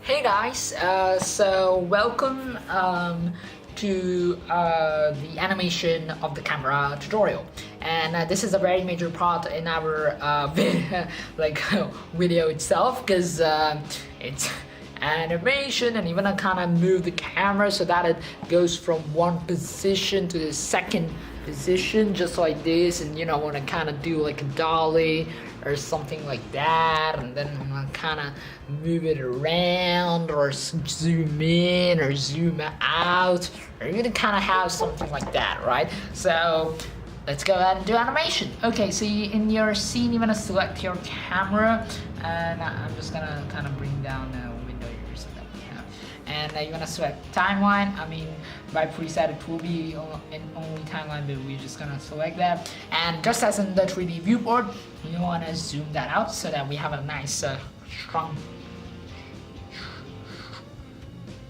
Hey guys, so welcome to the animation of the camera tutorial, and this is a very major part in our video itself because it's animation, and you wanna kind of move the camera so that it goes from one position to the second position, just like this, and wanna kind of do like a dolly or something like that, and then kind of move it around or zoom in or zoom out, or you're gonna kind of have something like that, right? So let's go ahead and do animation. Okay, so in your scene you're gonna select your camera, and I'm just gonna kind of bring down the window here so that we have, and you're gonna select timeline. I mean, by preset it will be in only timeline, but we're just gonna select that, and just as in the 3D viewport, you want to zoom that out so that we have a nice strong,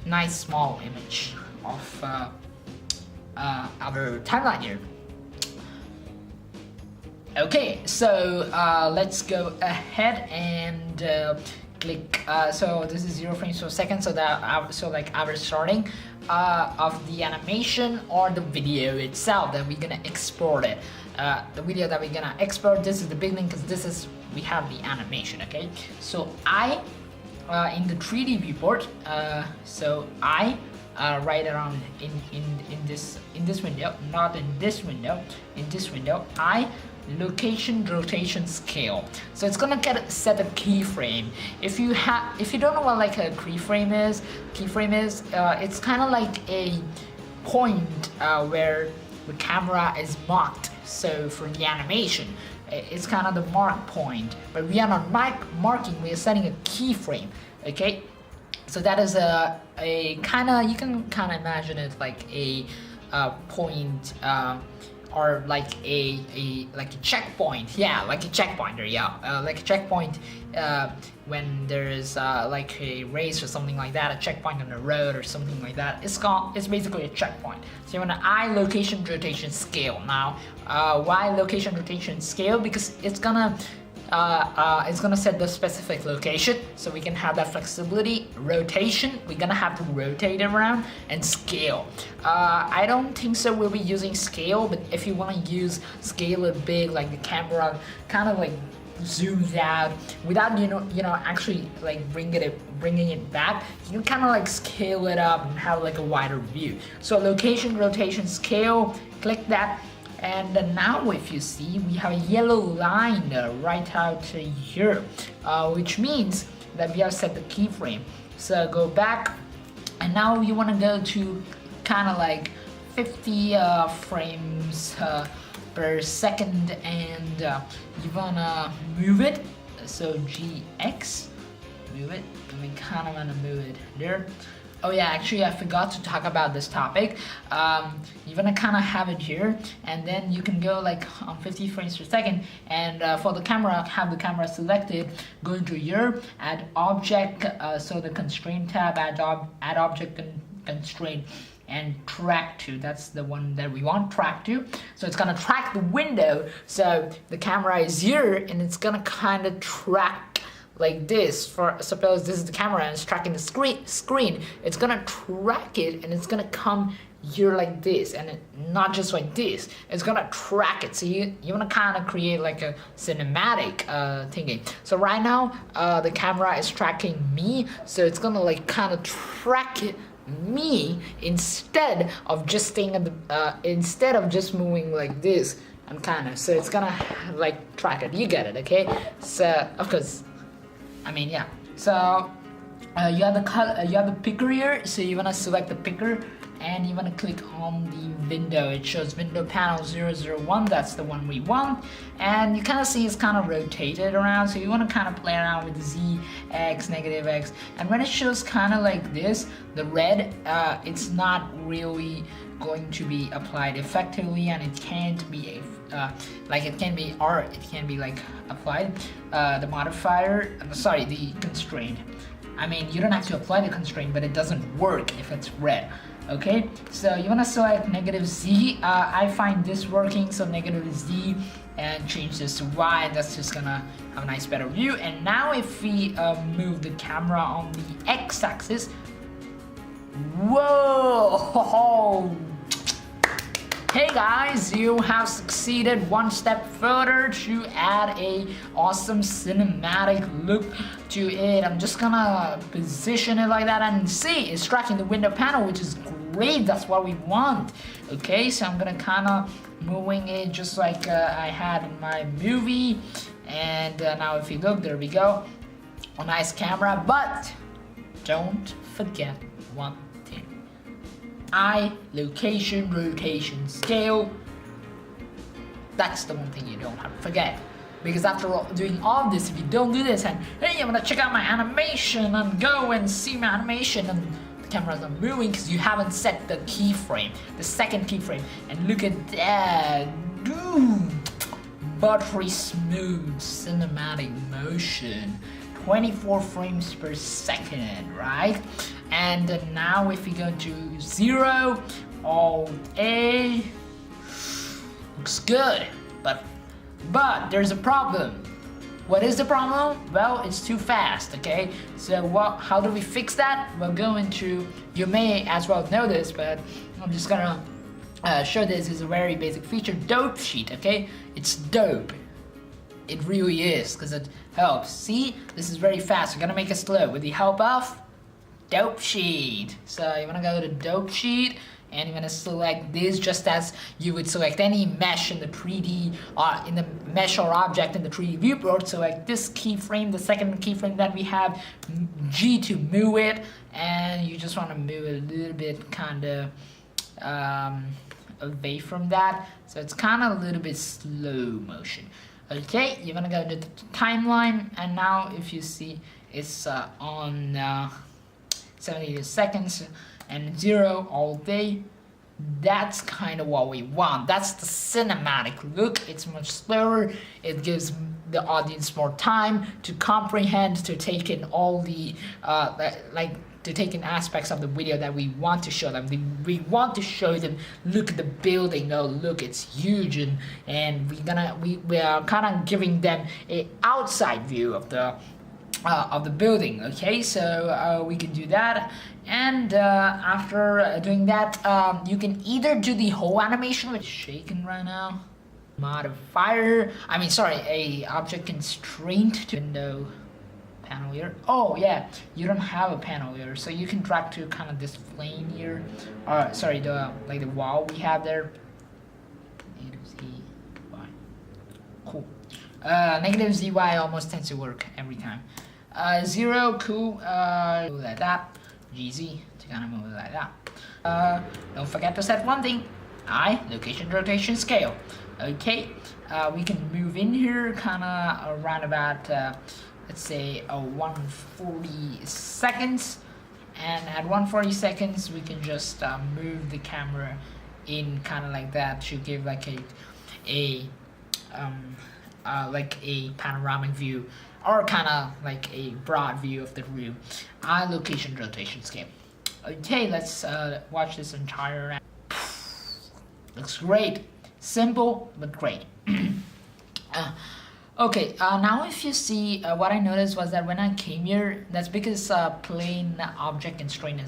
nice small image of our timeline here. Okay, so let's go ahead and click. So this is 0 frames per second, so that our starting of the animation or the video itself that we're gonna export it. The video that we're gonna export, this is the beginning because we have the animation. Okay, so I in the 3D viewport, so I right around in this window, not in this window, in this window, I location rotation scale. So it's gonna set a keyframe. If you don't know what like a keyframe is, it's kind of like a point where the camera is marked. So for the animation, it's kind of the mark point, but we are not marking, we are setting a keyframe. Okay, so that is a kind of, you can kind of imagine it like a point, or like a checkpoint. Yeah, like a checkpointer. Yeah, like a checkpoint when there is like a race or something like that, a checkpoint on the road or something like that. It's basically a checkpoint. So you want to I location rotation scale. Now why location rotation scale? Because it's gonna set the specific location, so we can have that flexibility. Rotation, we're gonna have to rotate it around, and scale. I don't think so we'll be using scale, but if you want to use scale it big, like the camera kind of like zooms out without actually like bringing it back, you can kind of like scale it up and have like a wider view. So location rotation scale, click that. And now if you see, we have a yellow line right out here, which means that we have set the keyframe. So go back, and now you want to go to kind of like 50 frames per second, and you want to move it. So GX, move it, and we kind of want to move it there. Oh yeah, actually I forgot to talk about this topic. You're gonna kind of have it here, and then you can go like on 50 frames per second, and for the camera, have the camera selected, go into here, add object, so the constraint tab, add object constraint, and track to. That's the one that we want, track to. So it's gonna track the window, so the camera is here, and it's gonna kind of track like this. For suppose this is the camera and it's tracking the screen, it's gonna track it, and it's gonna come here like this, and not just like this, it's gonna track it. So you want to kind of create like a cinematic thinking. So right now the camera is tracking me, so it's gonna like kind of track it me instead of just staying at the instead of just moving like this, and kind of, so it's gonna like track it. You get it? Okay, so of course, I mean, yeah. So you have the color, you have the picker here. So you wanna select the picker, and you wanna click on the window. It shows window panel 001. That's the one we want. And you kind of see it's kind of rotated around. So you wanna kind of play around with the Z, X, negative X. And when it shows kind of like this, the red, it's not really going to be applied effectively, and it can't be it can be like applied, the modifier, sorry, the constraint. I mean, you don't have to apply the constraint, but it doesn't work if it's red. Okay, so you wanna select negative Z. I find this working, so negative Z, and change this to Y, and that's just gonna have a nice better view. And now if we move the camera on the X-axis, whoa! Hey guys, you have succeeded one step further to add a awesome cinematic look to it. I'm just gonna position it like that, and see, it's tracking the window panel, which is great. That's what we want. Okay, so I'm gonna kind of moving it just like I had in my movie. And now if you look, there we go, a nice camera. But don't forget one thing: eye, location, rotation, scale. That's the one thing you don't have to forget. Because after doing all of this, if you don't do this, and hey, I'm gonna check out my animation and go and see my animation, and the camera's not moving because you haven't set the keyframe, the second keyframe. And look at that, dude, buttery smooth cinematic motion, 24 frames per second, right? And now if we go to 0, Alt A, looks good, but there's a problem. What is the problem? Well, it's too fast, okay? So how do we fix that? We'll go into, you may as well know this, but I'm just gonna show this as a very basic feature, dope sheet, okay? It's dope. It really is, because it helps. See, this is very fast. We're gonna make it slow with the help of dope sheet. So you wanna go to dope sheet, and you're gonna select this just as you would select any mesh in the 3D, in the mesh or object in the 3D viewport. Select this keyframe, the second keyframe that we have, G to move it, and you just wanna move it a little bit kinda away from that. So it's kinda a little bit slow motion. Okay, you're gonna go to the timeline, and now if you see, it's on 70 seconds and 0 all day. That's kind of what we want. That's the cinematic look. It's much slower. It gives the audience more time to comprehend, to take in all the to take in aspects of the video that we want to show them. We want to show them, look at the building. Oh, look, it's huge, and we are kind of giving them a outside view of the building. Okay, so we can do that, and after doing that, you can either do the whole animation, which is shaking right now, modifier, a object constraint to window panel here. Oh yeah, you don't have a panel here, so you can drag to kind of this plane here, or sorry, the wall we have there. Cool. Negative ZY almost tends to work every time. 0, cool, like that, GZ, to kind of move it like that. Don't forget to set one thing, eye, location, rotation, scale. Okay, we can move in here kind of around about, let's say 140 seconds, and at 140 seconds we can just move the camera in kind of like that to give like a panoramic view, or kind of like a broad view of the room. Eye, location, rotation, scale. Okay, let's watch this entire. Looks great. Simple but great. Okay, now if you see, what I noticed was that when I came here, that's because plane object constraint is